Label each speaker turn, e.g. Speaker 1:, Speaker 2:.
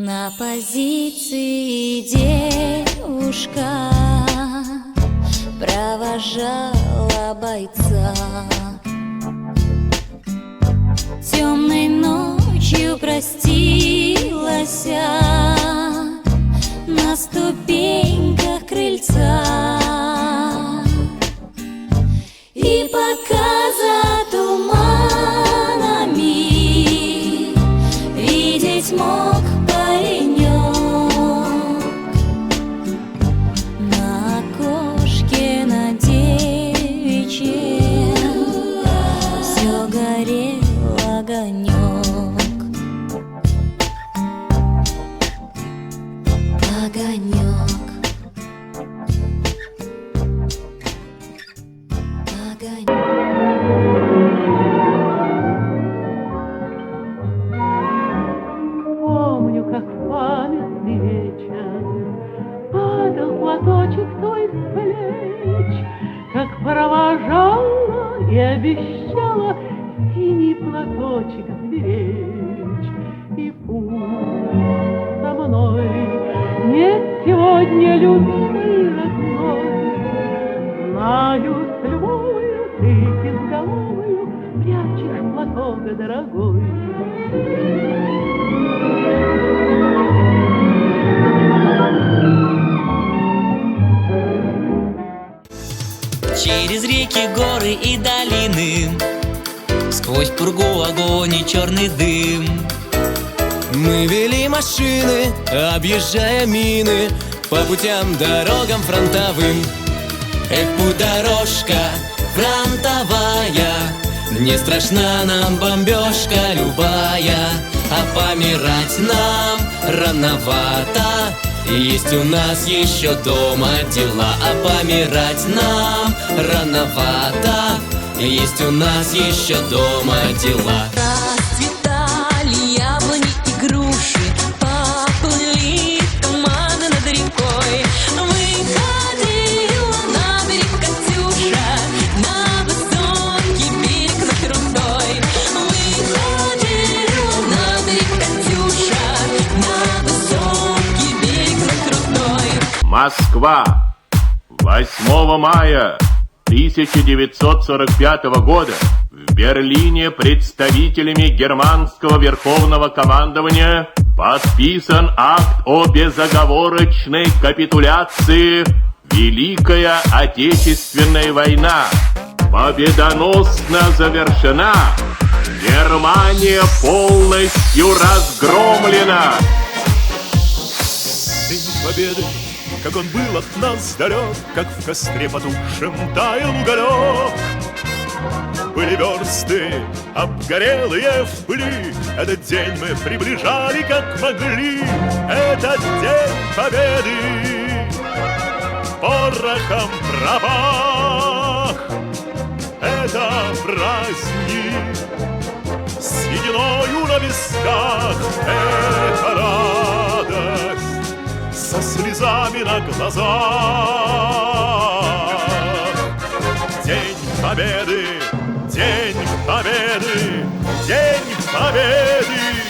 Speaker 1: На позиции девушка провожала бойца. Темной ночью простилась на ступеньках крыльца. И пока за туманами видеть мог паренек, на окошке на девичьем все горел огонек. Огонек.
Speaker 2: Помню, как в памятный вечер падал платочек твой с плеч, как провожала и обещала синий платочек сберечь. И пусть со мной нет сегодня любимый родной, знаю, с любовью ты безголовую прячешь платок дорогой.
Speaker 3: Через реки, горы и долины, сквозь пургу, огонь и черный дым, мы вели машины, объезжая мины, по путям, дорогам фронтовым. Эх, путь дорожка фронтовая, не страшна нам бомбежка любая, а помирать нам рановато. Есть у нас еще дома дела, а помирать нам рановато. Есть у нас еще дома дела.
Speaker 1: Расцветали яблони и груши, поплыли туманы над рекой. Выходила на берег Катюша, на высокий берег над крутой. Выходила на берег Катюша, на высокий берег над крутой.
Speaker 4: Москва, 8 мая 1945 года в Берлине представителями германского верховного командования подписан акт о безоговорочной капитуляции. Великая Отечественная война победоносно завершена. Германия полностью разгромлена.
Speaker 5: День Победы, как он был от нас далек, как в костре потухшем таял уголек. Были версты обгорелые в пыли, этот день мы приближали как могли. Этот день Победы порохом пропах. Это праздник с сединою на висках. Это радость со слезами на глазах. День Победы, День Победы, День Победы.